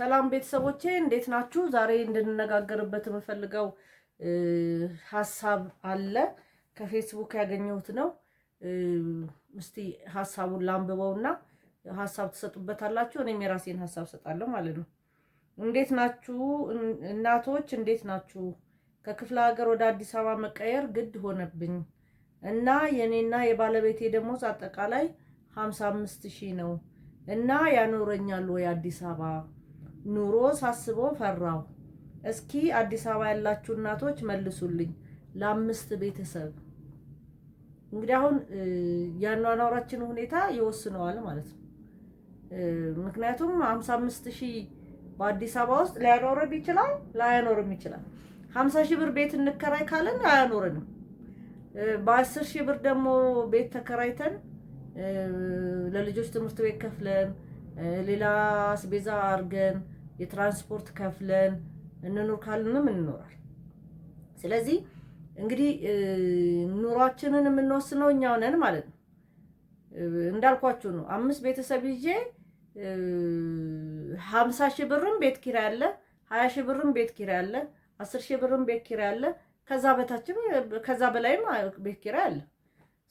ሰላም ቤተሰቦቼ እንዴት ናችሁ? ዛሬ እንድንነጋገርበት የምፈልገው ሐሳብ አለ። ከፌስቡክ ያገኘሁት ነው። እስቲ ሐሳቡን ላንብበውና ሐሳብ ትሰጡበታላችሁ። እኔም የራሴን ሐሳብ ሰጣለሁ ማለት ነው። እንዴት ናችሁ እናቶች? እንዴት ናችሁ? ከክፍለ ሀገር ወደ አዲስ አበባ መቀየር ግድ ሆነብኝ እና የኔና የባለቤቴ ደሞዝ አጠቃላይ 55,000 ነው እና ያኖረኛል ወይ አዲስ አበባ ኑሮ ሳስበው ፈራው። እስኪ አዲስ አበባ ያላችሁ እናቶች መልሱልኝ። ለአምስት ቤተሰብ እንግዲህ አሁን ያኗኗራችን ሁኔታ ይወስነዋል ማለት ነው። ምክንያቱም 55,000 በአዲስ አበባ ውስጥ ሊያኖረን ይችላል፣ ላያኖርም ይችላል። 50,000 ብር ቤት እንከራይ ካለን አያኖረንም። በ10,000 ብር ደግሞ ቤት ተከራይተን ለልጆች ትምህርት ቤት ከፍለን ሌላ አስቤዛ አርገን የትራንስፖርት ከፍለን እንኖር ካልንም እንኖራል። ስለዚህ እንግዲህ ኑሯችንን የምንወስነው እኛው ነን ማለት ነው። እንዳልኳችሁ ነው። 5 ቤተሰብ ይዤ 50,000 ብርም ቤት ኪራይ አለ፣ 20,000 ብርም ቤት ኪራይ አለ፣ 10,000 ብርም ቤት ኪራይ አለ፣ ከዛ በታችም ከዛ በላይም ቤት ኪራይ አለ።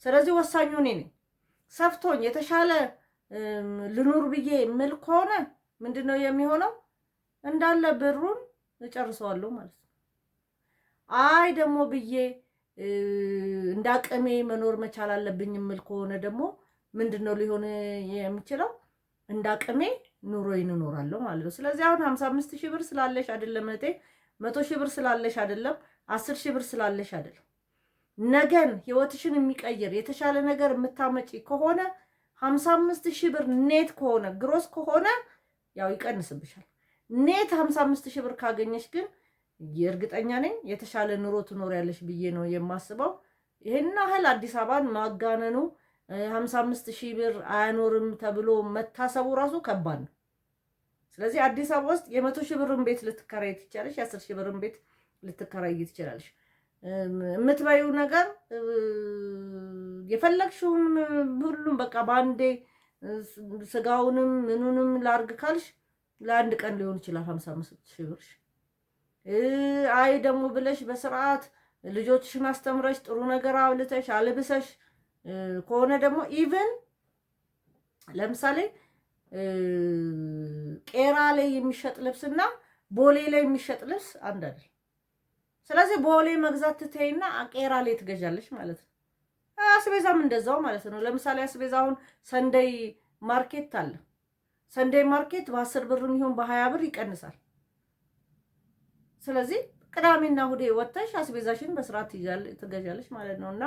ስለዚህ ወሳኙ እኔ ነኝ። ሰፍቶኝ የተሻለ ልኑር ብዬ ምል ከሆነ ምንድነው የሚሆነው? እንዳለ ብሩን እጨርሰዋለሁ ማለት ነው። አይ ደግሞ ብዬ እንዳቅሜ መኖር መቻል አለብኝ ምል ከሆነ ደግሞ ምንድነው ሊሆን የሚችለው? እንዳቅሜ ኑሮዬን እኖራለሁ ማለት ነው። ስለዚህ አሁን 55,000 ብር ስላለሽ አይደለም እህቴ፣ 100,000 ብር ስላለሽ አይደለም፣ 10,000 ብር ስላለሽ አይደለም። ነገን ህይወትሽን የሚቀይር የተሻለ ነገር የምታመጪ ከሆነ 55,000 ብር ኔት ከሆነ ግሮስ ከሆነ ያው ይቀንስብሻል። ኔት 55,000 ብር ካገኘሽ ግን እርግጠኛ ነኝ የተሻለ ኑሮ ትኖሪያለሽ ብዬ ነው የማስበው። ይሄን ያህል አዲስ አበባን ማጋነኑ 55,000 ብር አያኖርም ተብሎ መታሰቡ ራሱ ከባድ ነው። ስለዚህ አዲስ አበባ ውስጥ የ100,000 ብርን ቤት ልትከራይ ትችላለሽ፣ የ10,000 ብርን ቤት ልትከራይ ትችላለሽ። የምትበይው ነገር የፈለግሽውን ሁሉም በቃ ባንዴ ስጋውንም ምኑንም ላርግ ካልሽ ለአንድ ቀን ሊሆን ይችላል 55,000 ብር። አይ ደግሞ ብለሽ በስርዓት ልጆችሽን አስተምረሽ ጥሩ ነገር አብልተሽ አልብሰሽ ከሆነ ደግሞ ኢቭን ለምሳሌ ቄራ ላይ የሚሸጥ ልብስና ቦሌ ላይ የሚሸጥ ልብስ አንድ አይደል። ስለዚህ ቦሌ መግዛት ትተይና ቄራ ላይ ትገዣለሽ ማለት ነው። አስቤዛም እንደዛው ማለት ነው። ለምሳሌ አስቤዛ አሁን ሰንደይ ማርኬት አለ። ሰንደይ ማርኬት በ10 ብርም ይሁን በ20 ብር ይቀንሳል። ስለዚህ ቅዳሜና እሑድ ወጥተሽ አስቤዛሽን በስርዓት ትገዣለሽ ማለት ነውና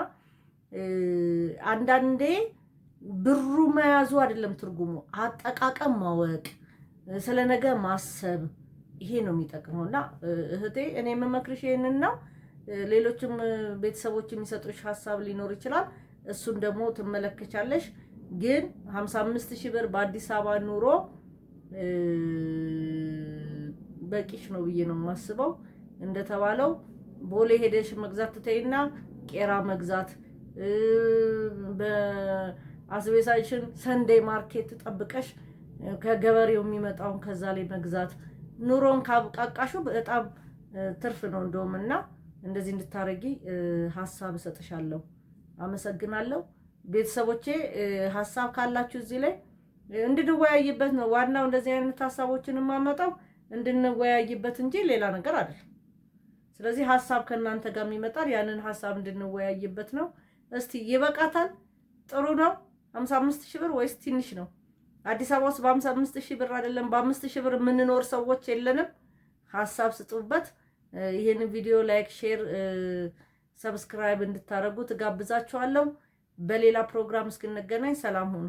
አንዳንዴ ብሩ መያዙ አይደለም ትርጉሙ፣ አጠቃቀም ማወቅ፣ ስለነገ ማሰብ ይሄ ነው የሚጠቅመውና እህቴ እኔ የምመክርሽ ይሄንን ነው። ሌሎችም ቤተሰቦች የሚሰጡሽ ሐሳብ ሊኖር ይችላል። እሱን ደግሞ ትመለከቻለሽ። ግን 55,000 ብር በአዲስ አበባ ኑሮ በቂሽ ነው ብዬ ነው የማስበው። እንደተባለው ቦሌ ሄደሽ መግዛት ትተይና ቄራ መግዛት፣ በአስቤዛሽን ሰንዴይ ማርኬት ጠብቀሽ ከገበሬው የሚመጣውን ከዛ ላይ መግዛት ኑሮን ካብቃቃሹ በጣም ትርፍ ነው እንደውምና እንደዚህ እንድታረጊ ሐሳብ እሰጥሻለሁ። አመሰግናለሁ ቤተሰቦቼ። ሐሳብ ካላችሁ እዚህ ላይ እንድንወያይበት ነው ዋናው። እንደዚህ አይነት ሐሳቦችን ማመጣው እንድንወያይበት እንጂ ሌላ ነገር አይደለም። ስለዚህ ሐሳብ ከእናንተ ጋር የሚመጣል ያንን ሐሳብ እንድንወያይበት ነው። እስቲ ይበቃታል? ጥሩ ነው 55,000 ብር ወይስ ትንሽ ነው? አዲስ አበባ ውስጥ በ55,000 ብር አይደለም በ5,000 ብር የምንኖር ሰዎች የለንም? ሐሳብ ስጡበት። ይሄንን ቪዲዮ ላይክ፣ ሼር፣ ሰብስክራይብ እንድታረጉ ትጋብዛችኋለሁ። በሌላ ፕሮግራም እስክንገናኝ ሰላም ሁኑ።